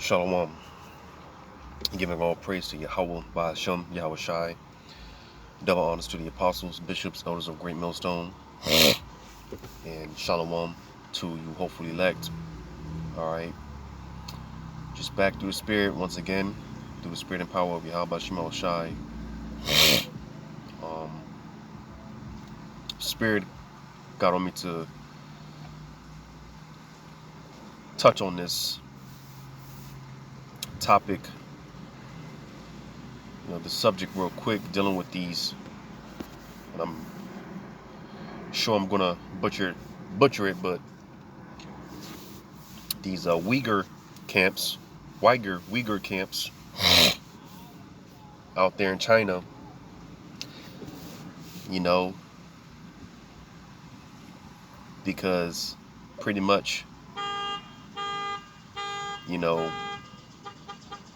Shalom. Giving all praise to Yahweh, Ba'ashem, Yahweh Shai. Double honors to the apostles, bishops, elders of Great Millstone. And shalom to you hopefully elect. Alright. Just back through the spirit once again. Through the spirit and power of Yahweh Shai Shai. Spirit got on me to touch on this topic, the subject real quick, dealing with these, and I'm sure I'm gonna butcher it, but these Uygur camps out there in China, because pretty much,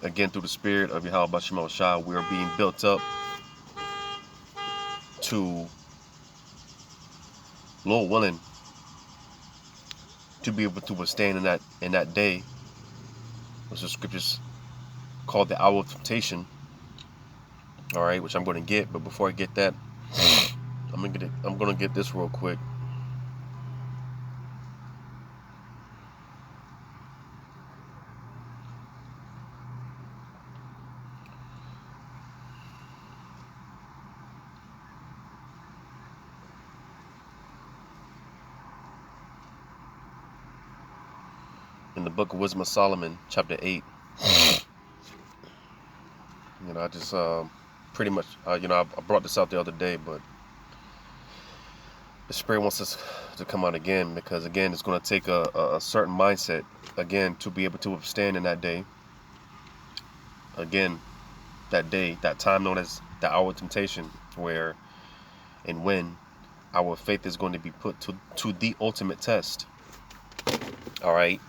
again, through the spirit of Yahweh Shai Shai, we are being built up to, Lord willing, to be able to withstand in that day, which the scriptures called the hour of temptation. All right, which I'm going to get, but before I get that, I'm gonna get this real quick. In the book of Wisdom of Solomon, chapter 8, I just pretty much, I brought this out the other day, but the Spirit wants us to come out again, because again, it's going to take a certain mindset, again, to be able to withstand in that day. Again, that time known as the hour of temptation, where and when our faith is going to be put to the ultimate test. All right.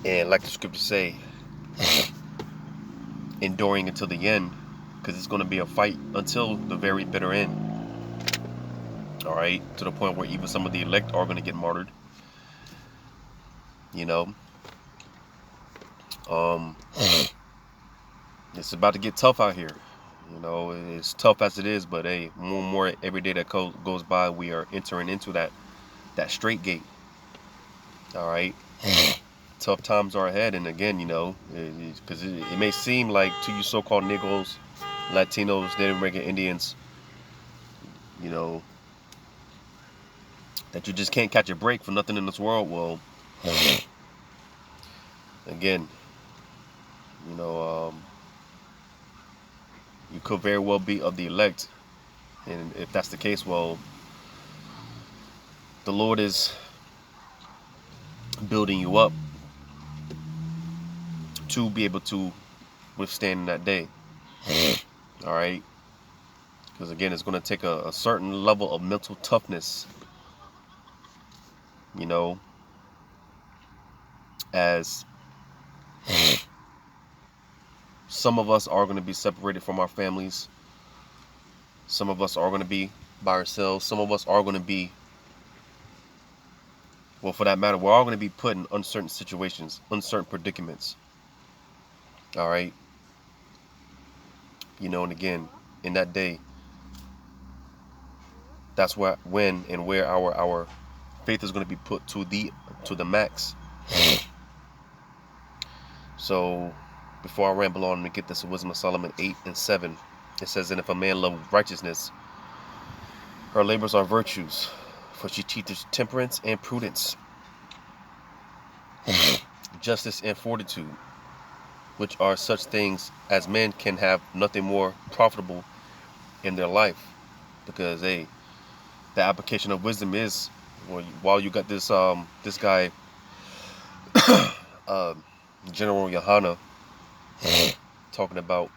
And like the scriptures say, enduring until the end, because it's going to be a fight until the very bitter end. All right, to the point where even some of the elect are going to get martyred. It's about to get tough out here. It's tough as it is, but hey, more and more every day that goes by, we are entering into that straight gate. All right. Tough times are ahead, and again, because it may seem like to you so-called Negroes, Latinos, Native American Indians, that you just can't catch a break for nothing in this world. Well, again, you could very well be of the elect, and if that's the case, well, the Lord is building you up to be able to withstand in that day. All right, because again, it's going to take a certain level of mental toughness, as some of us are going to be separated from our families. Some of us are going to be by ourselves. Some of us are going to be, well, for that matter, we're all going to be put in uncertain situations, uncertain predicaments. All right. And again, in that day, that's when and where our faith is going to be put to the max. So before I ramble on and get this Wisdom of Solomon 8 and 7, it says, and if a man love righteousness, her labors are virtues, for she teaches temperance and prudence, justice and fortitude, which are such things as men can have nothing more profitable in their life. Because the application of wisdom is, while you got this this guy General Yohana talking about,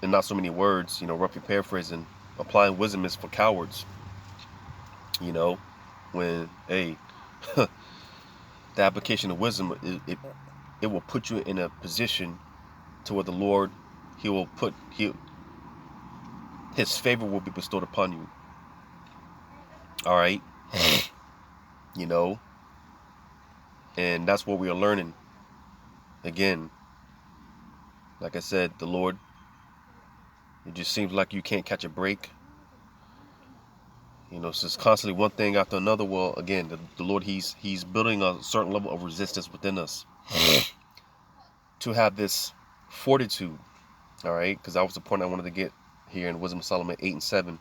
in not so many words, roughly paraphrasing, applying wisdom is for cowards. When the application of wisdom, it will put you in a position to where the Lord, His favor will be bestowed upon you. All right. And that's what we are learning. Again, like I said, the Lord, it just seems like you can't catch a break. You know, it's just constantly one thing after another. Well, again, the Lord, He's building a certain level of resistance within us to have this fortitude. All right, because that was the point I wanted to get here in Wisdom of Solomon 8 and 7.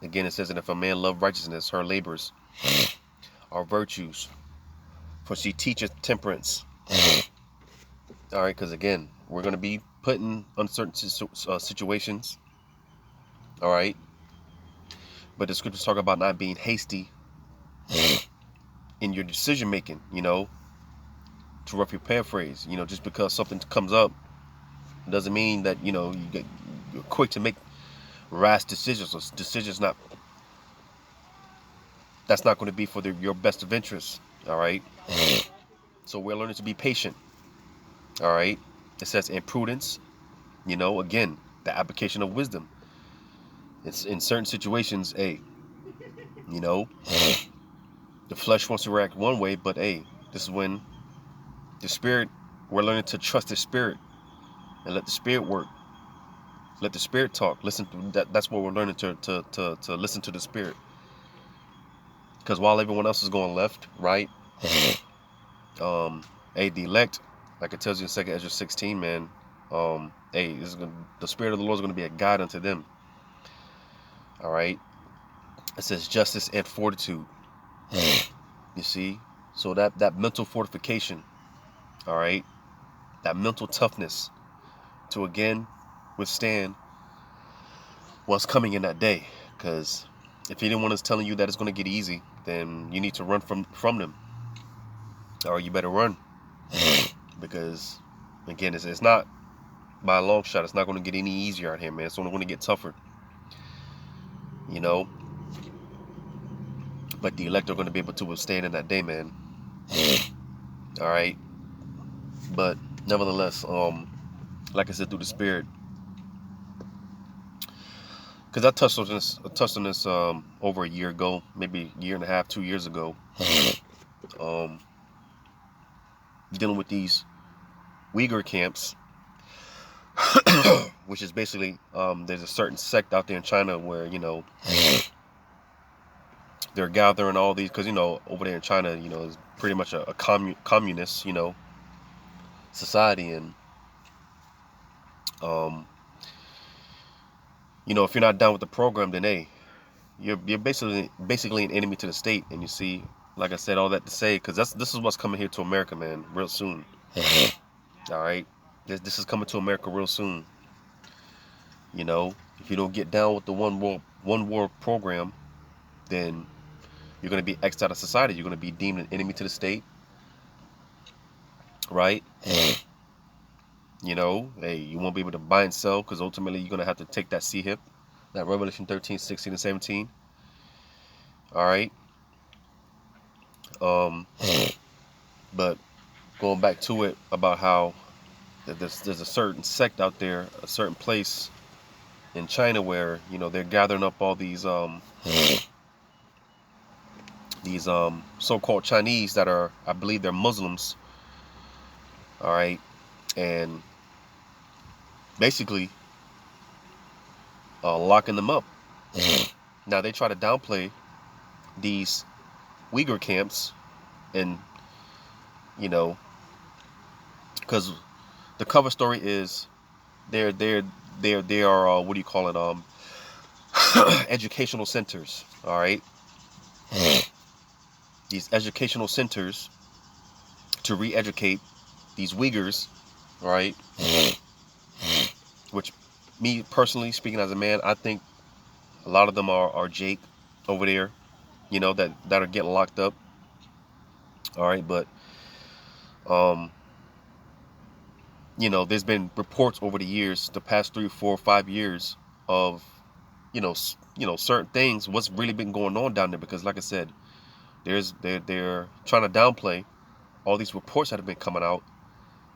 Again, it says, and if a man love righteousness, her labors are virtues, for she teacheth temperance. All right, because again, we're going to be put in uncertain situations. All right, but the scriptures talk about not being hasty in your decision making. You know, to roughly paraphrase, you know, just because something comes up doesn't mean that, you know, you're quick to make rash decisions or decisions that's not going to be for your best of interests. All right, so we're learning to be patient. All right, it says in prudence, you know, again, the application of wisdom. It's in certain situations, you know, the flesh wants to react one way, but this is when the spirit, we're learning to trust the spirit and let the spirit work. Let the spirit talk. Listen to that. That's what we're learning to listen to the spirit. Because while everyone else is going left, right, the elect, like it tells you in 2 Ezra 16, man, the spirit of the Lord is going to be a guide unto them. All right. It says justice and fortitude. You see, so that mental fortification. All right, that mental toughness to again withstand what's coming in that day. Because if anyone is telling you that it's going to get easy, then you need to run from them, or you better run. Because again, it's not by a long shot. It's not going to get any easier out here, man. It's only going to get tougher. You know, but the elect are going to be able to withstand in that day, man. All right, but nevertheless, like I said, through the spirit. Because I touched on this over a year ago, maybe a year and a half, 2 years ago, dealing with these Uygur camps, which is basically there's a certain sect out there in China where, you know, they're gathering all these, because, you know, over there in China, you know, it's pretty much a communist, you know, society, and you know, if you're not down with the program, then you're basically an enemy to the state. And you see, like I said, all that to say, because this is what's coming here to America, man, real soon. All right, this is coming to America real soon. You know, if you don't get down with the one world program, then you're going to be X'd out of society. You're going to be deemed an enemy to the state, right? You know, you won't be able to buy and sell, because ultimately you're going to have to take that C-hip, that Revelation 13, 16, and 17. All right. But going back to it about how there's a certain sect out there, a certain place in China where, you know, they're gathering up all these so-called Chinese that are, I believe they're Muslims. All right, and basically locking them up. Now they try to downplay these Uyghur camps, and you know, because the cover story is they are what do you call it, educational centers. All right, these educational centers to re-educate these Uyghurs. All right, which me personally speaking as a man, I think a lot of them are Jake over there, you know, that are getting locked up. All right, but you know, there's been reports over the years, the past 3, 4, 5 years of, you know, certain things, what's really been going on down there. Because like I said, they're trying to downplay all these reports that have been coming out,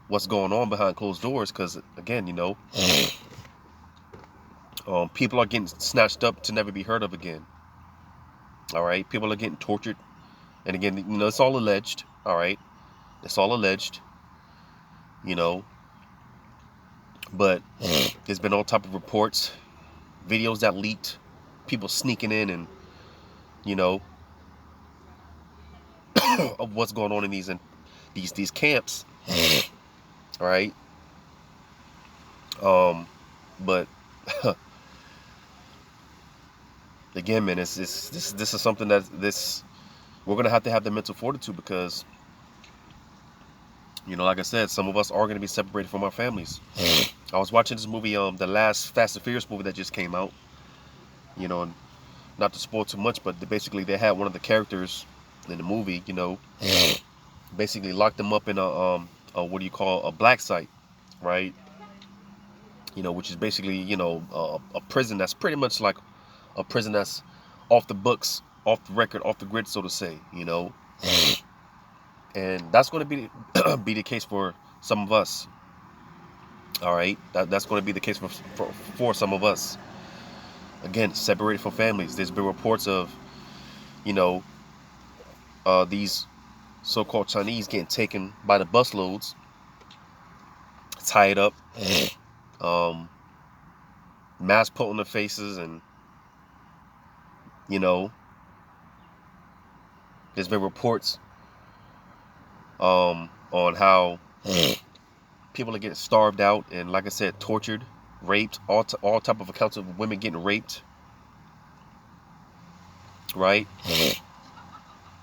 what's going on behind closed doors. Because again, you know, people are getting snatched up to never be heard of again. All right, people are getting tortured And again, you know, it's all alleged. All right, it's all alleged. You know, but there's been all type of reports, videos that leaked, people sneaking in, and you know, of what's going on in these camps. All right. But again, man, this is something that we're gonna have to have the mental fortitude, because you know, like I said, some of us are gonna be separated from our families. I was watching this movie, the last Fast and Furious movie that just came out. You know, and not to spoil too much, but basically they had one of the characters in the movie, you know, basically locked them up in a what do you call, a black site, right? You know, which is basically, you know, a prison that's pretty much like a prison that's off the books, off the record, off the grid, so to say, you know. And that's going to be the case for some of us. All right, that's going to be the case for some of us. Again, separated from families. There's been reports of, you know, these so-called Chinese getting taken by the busloads, tied up, masks put on their faces, and you know, there's been reports on how people are getting starved out, and like I said, tortured, raped, all type of accounts of women getting raped, right?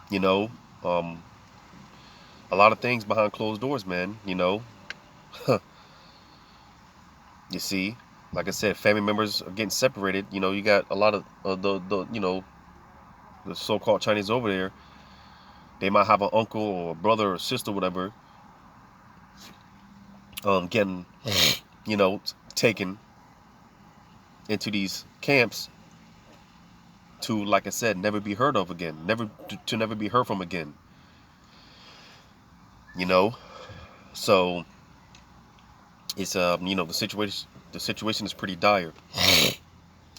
You know, a lot of things behind closed doors, man. You know, you see, like I said, family members are getting separated. You know, you got a lot of the you know, the so-called Chinese over there. They might have an uncle or a brother or sister, whatever, getting, you know, taken into these camps to, like I said, never be heard of again, to never be heard from again. You know, so it's you know, the situation is pretty dire.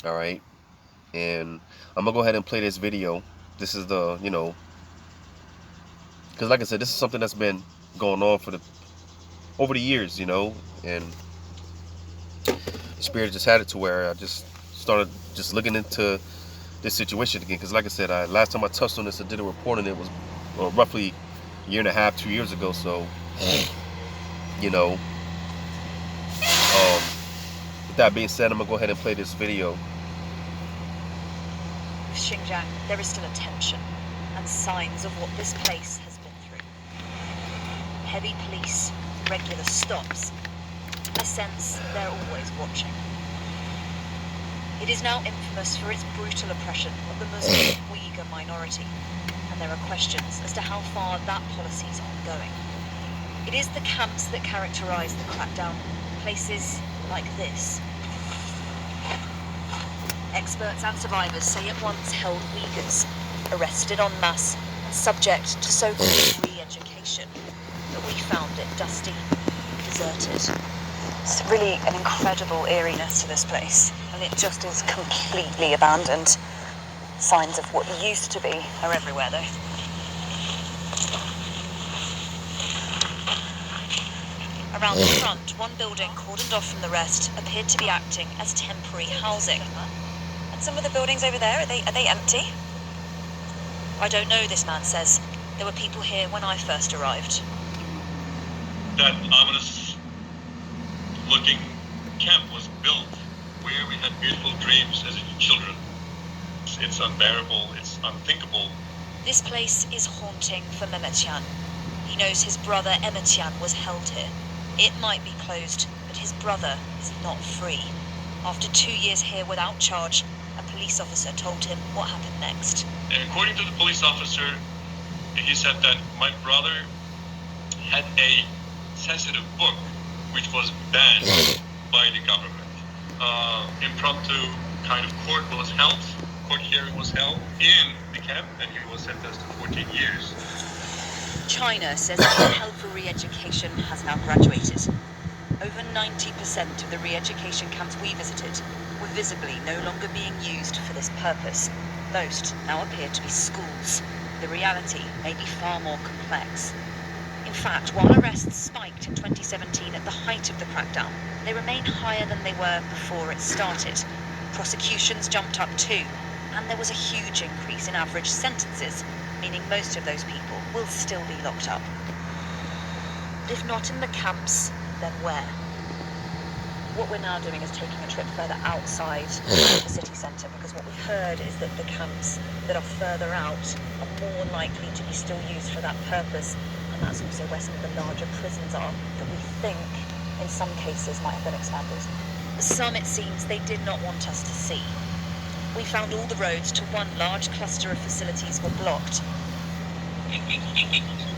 All right, and I'm gonna go ahead and play this video. This is the, you know, because like I said, this is something that's been going on over the years, you know, and the Spirit just had it to where I just started just looking into this situation again. Because like I said, last time I touched on this, I did a report on it, was roughly a year and a half, 2 years ago. So, you know, with that being said, I'm gonna go ahead and play this video. With Xinjiang, there is still a tension and signs of what this place has been through. Heavy police, regular stops. A sense they're always watching. It is now infamous for its brutal oppression of the Muslim Uygur minority, and there are questions as to how far that policy is ongoing. It is the camps that characterize the crackdown, places like this. Experts and survivors say it once held Uyghurs, arrested en masse and subject to so-called re-education, but we found it dusty, deserted. It's really an incredible eeriness to this place, and it just is completely abandoned. Signs of what used to be are everywhere, though. Around the front, one building, cordoned off from the rest, appeared to be acting as temporary housing. And some of the buildings over there, are they empty? I don't know, this man says. There were people here when I first arrived. That ominous looking camp was built where we had beautiful dreams as children. It's unbearable, it's unthinkable. This place is haunting for Mehmetian. He knows his brother Emetian was held here. It might be closed, but his brother is not free. After 2 years here without charge, a police officer told him what happened next. And according to the police officer, he said that my brother had a sensitive book which was banned by the government. Impromptu kind of court hearing was held in the camp, and he was sentenced to 14 years. China says the held for re-education has now graduated. Over 90% of the re-education camps we visited were visibly no longer being used for this purpose. Most now appear to be schools. the reality may be far more complex. In fact, while arrests spiked in 2017 at the height of the crackdown, they remain higher than they were before it started. Prosecutions jumped up too, and there was a huge increase in average sentences, meaning most of those people will still be locked up. But if not in the camps, then where? What we're now doing is taking a trip further outside the city centre, because what we've heard is that the camps that are further out are more likely to be still used for that purpose, and that's also where some of the larger prisons are that we think in some cases might have been expanded. Some, it seems, they did not want us to see. We found all the roads to one large cluster of facilities were blocked.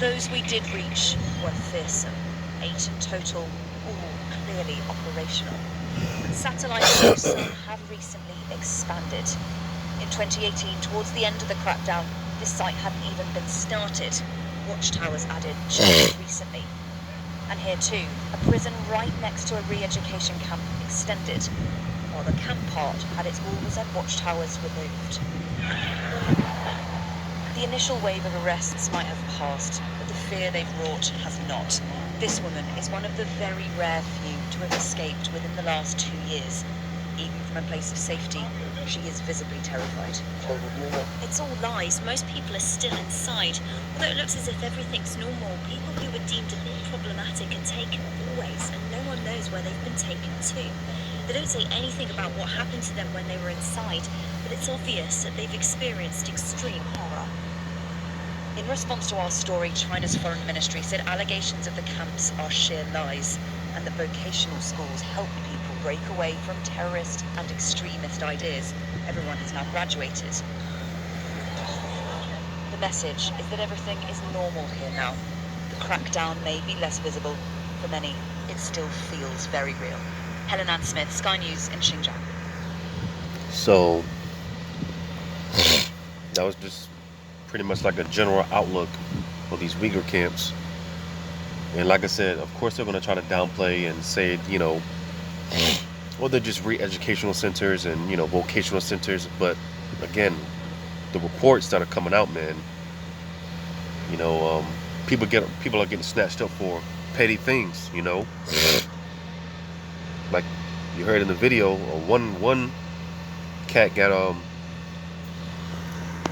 Those we did reach were fearsome, 8 in total, all clearly operational. And satellite views some have recently expanded. In 2018, towards the end of the crackdown, this site hadn't even been started. Watchtowers added just recently. And here too, a prison right next to a re-education camp extended, while the camp part had its walls and watchtowers removed. The initial wave of arrests might have passed, but the fear they've wrought has not. This woman is one of the very rare few to have escaped within the last 2 years. Even from a place of safety, she is visibly terrified. It's all lies. Most people are still inside. Although it looks as if everything's normal, people who were deemed a bit problematic are taken always, and no one knows where they've been taken to. They don't say anything about what happened to them when they were inside, but it's obvious that they've experienced extreme horror. In response to our story, China's foreign ministry said allegations of the camps are sheer lies, and that vocational schools help people break away from terrorist and extremist ideas. Everyone has now graduated. The message is that everything is normal here now. The crackdown may be less visible. For many, it still feels very real. Helen Ann Smith, Sky News in Xinjiang. So that was just pretty much like a general outlook of these Uyghur camps. And like I said, of course they're going to try to downplay and say, you know, well, they're just re-educational centers and, you know, vocational centers. But again, the reports that are coming out, man, you know, people are getting snatched up for petty things, you know. Like you heard in the video, one cat got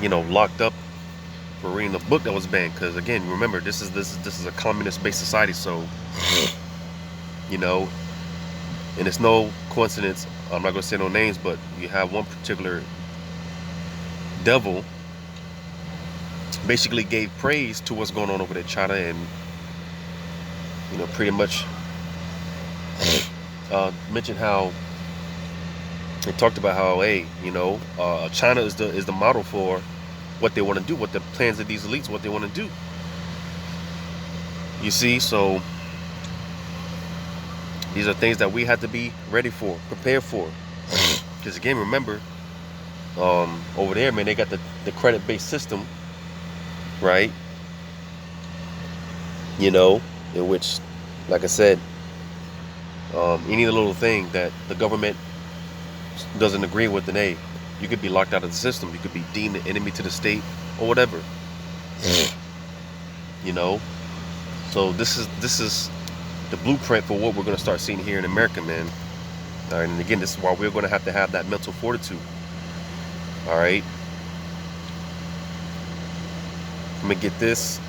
you know, locked up for reading a book that was banned, because again, remember, this is a communist-based society, so you know, and it's no coincidence. I'm not gonna say no names, but you have one particular devil basically gave praise to what's going on over there in China, and you know, pretty much mentioned how they talked about how, hey, you know, China is the model for what they want to do, what the plans of these elites, what they want to do. You see, so these are things that we have to be ready for, prepared for. Because again, remember, over there, man, they got the credit-based system, right? You know, in which, like I said, any little thing that the government doesn't agree with, then hey, you could be locked out of the system. You could be deemed an enemy to the state or whatever. You know, so this is the blueprint for what we're going to start seeing here in America, man. All right, and again, this is why we're going to have that mental fortitude. All right, I'm gonna get this.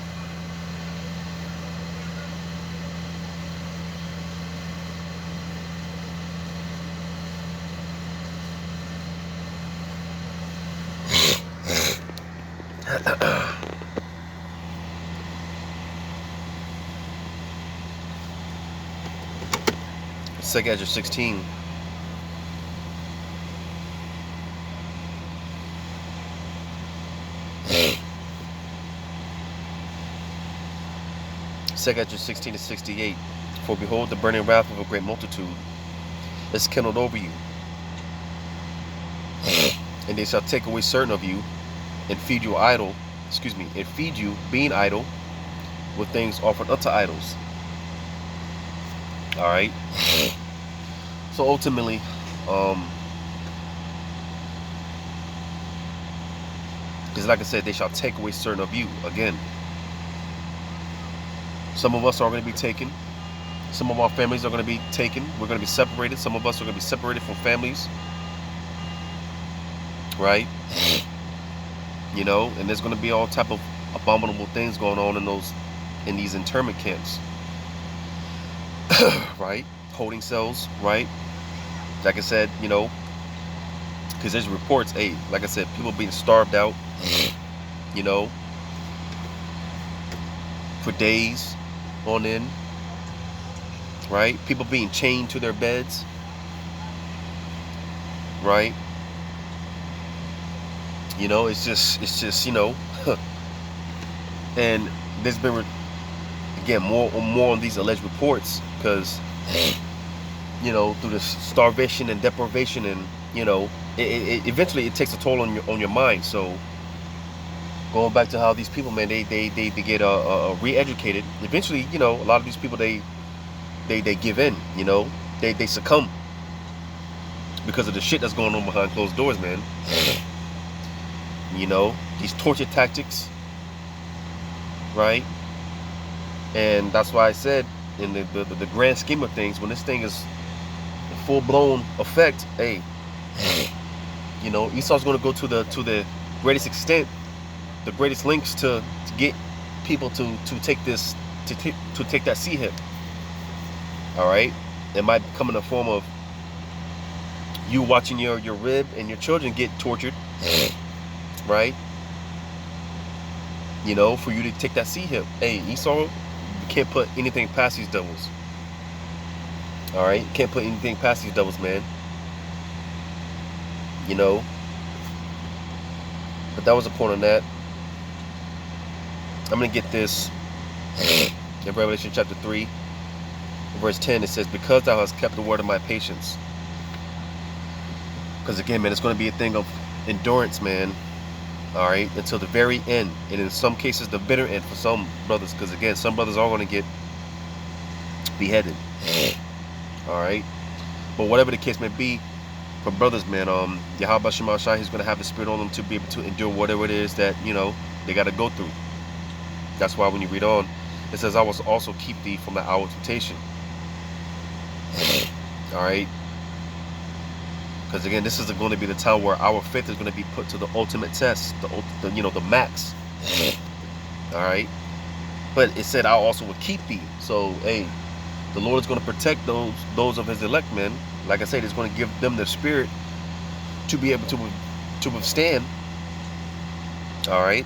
Sega Edge 16. Sega Edge 16 to 68. For behold, the burning wrath of a great multitude is kindled over you, and they shall take away certain of you, and feed you and feed you, being idle, with things offered unto idols. All right. So ultimately, Because like I said, they shall take away certain of you. Again, some of us are going to be taken. Some of our families are going to be taken. We're going to be separated. Some of us are going to be separated from families. Right? You know, and there's going to be all type of abominable things going on in these internment camps. Right? Holding cells, right? Like I said, you know, because there's reports, hey, like I said, people being starved out, you know, for days on end, right? People being chained to their beds, right? You know, it's just, you know, and there's been, again, more on these alleged reports, because, you know, through the starvation and deprivation, and, you know, eventually it takes a toll on your mind. So going back to how these people, man, they get re-educated. Eventually, you know, a lot of these people, they give in, you know, they succumb because of the shit that's going on behind closed doors, man. You know, these torture tactics, right? And that's why I said, in the grand scheme of things, when this thing is in full-blown effect, hey, you know, Esau's going to go to the greatest extent, the greatest lengths to get people to take this, to take that sea hip. All right, it might come in the form of you watching your rib and your children get tortured, right? You know, for you to take that sea hip. Hey, Esau, you can't put anything past these devils. All right, you can't put anything past these devils, man. You know, but that was the point on that. I'm gonna get this in Revelation chapter 3, verse 10. It says, "Because thou hast kept the word of my patience." Because again, man, it's going to be a thing of endurance, man. All right, until the very end, and in some cases, the bitter end for some brothers. Because again, some brothers are going to get beheaded. All right, but whatever the case may be, for brothers, man, Yahweh Shema Shai, he's going to have the spirit on them to be able to endure whatever it is that, you know, they got to go through. That's why when you read on, it says, "I will also keep thee from the hour of temptation." All right. Because again, this is going to be the time where our faith is going to be put to the ultimate test, the you know, the max. All right. But it said, "I also will keep thee." So, hey, the Lord is going to protect those of his elect, men. Like I said, he's going to give them the spirit to be able to withstand. All right.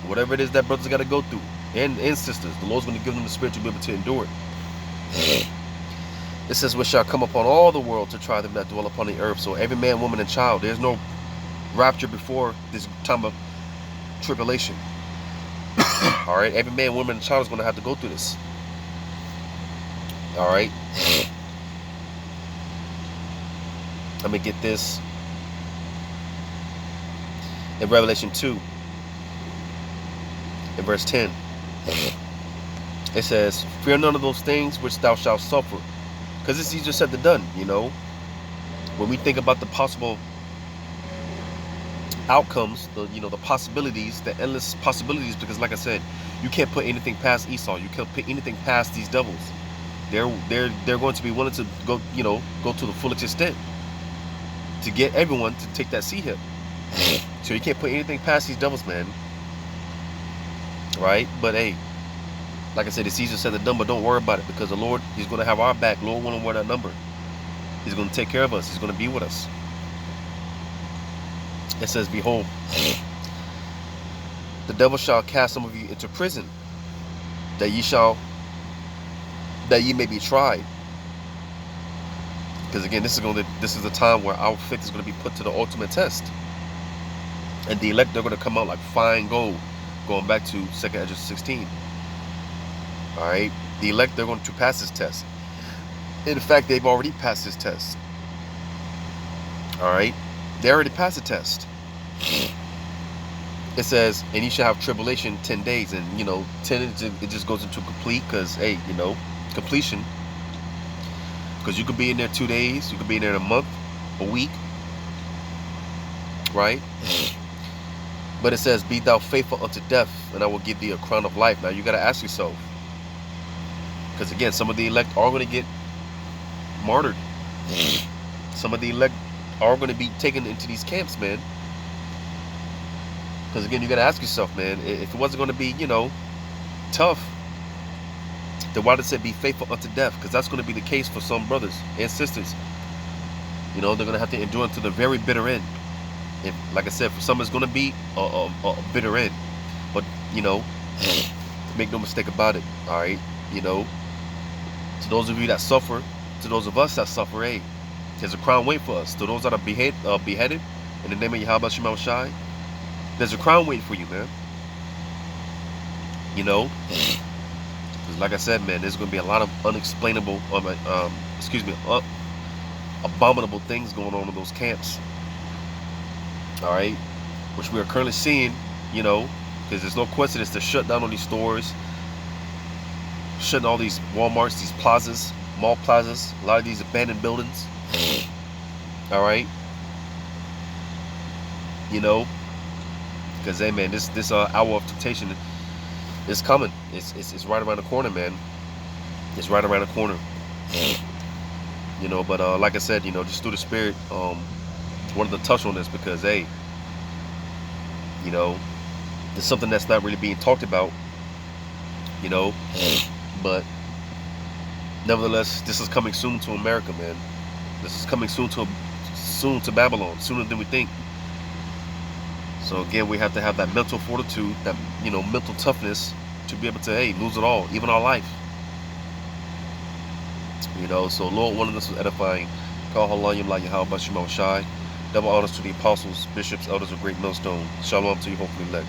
Whatever it is that brothers got to go through, and sisters, the Lord's going to give them the spirit to be able to endure it. It says, "Which shall come upon all the world to try them that dwell upon the earth." So every man, woman, and child. There's no rapture before this time of tribulation. All right, every man, woman, and child is going to have to go through this. All right. Let me get this in Revelation 2, in verse 10. It says, "Fear none of those things which thou shalt suffer." Because it's easier said than done, you know. When we think about the possible outcomes, the possibilities, the endless possibilities, because like I said, you can't put anything past Esau. You can't put anything past these devils. They're going to be willing to go to the fullest extent to get everyone to take that sea hip. So you can't put anything past these devils, man. Right? But hey, like I said, it's easier said than done, but don't worry about it, because the Lord, he's going to have our back. Lord willing, we're that number. He's going to take care of us. He's going to be with us. It says, "Behold, the devil shall cast some of you into prison, that ye may be tried." Because again, this is the time where our faith is going to be put to the ultimate test. And the elect, they're going to come out like fine gold. Going back to 2 Ezra 16. All right, the elect, they're going to pass this test. In fact, they've already passed this test. All right, they already passed the test. It says, "And ye shall have tribulation 10 days." And 10, it just goes into complete, because hey, completion. Because you could be in there 2 days, you could be in there a month, a week, right? But it says, be thou faithful unto death, and I will give thee a crown of life. Now you got to ask yourself, because again, some of the elect are going to get martyred. Some of the elect are going to be taken into these camps, man. Because again, you got to ask yourself, man, if it wasn't going to be, tough, then why did it say be faithful unto death? Because that's going to be the case for some brothers and sisters. They're going to have to endure to the very bitter end. If, like I said, for some it's going to be a bitter end. But, make no mistake about it, all right? To those of you that suffer, to those of us that suffer, hey, there's a crown waiting for us. To those that are beheaded in the name of Yahweh Shema Shai, there's a crown waiting for you, man. Because like I said, man, there's going to be a lot of unexplainable, abominable things going on in those camps. All right, which we are currently seeing, because there's no coincidence to shut down all these stores, shutting all these Walmarts, these plazas, mall plazas, a lot of these abandoned buildings. All right, because hey, man, this hour of temptation is coming. It's right around the corner, man. It's right around the corner. But like I said, just through the Spirit, wanted to touch on this because, hey, it's something that's not really being talked about, but nevertheless, this is coming soon to America, man. This is coming soon to Babylon, sooner than we think. So again, we have to have that mental fortitude, that mental toughness to be able to, hey, lose it all, even our life. So Lord wanted us was edifying. Call Halayim La Yahweh Shema Shai. Double honors to the apostles, bishops, elders of Great Millstone. Shalom to you, hopefully elect.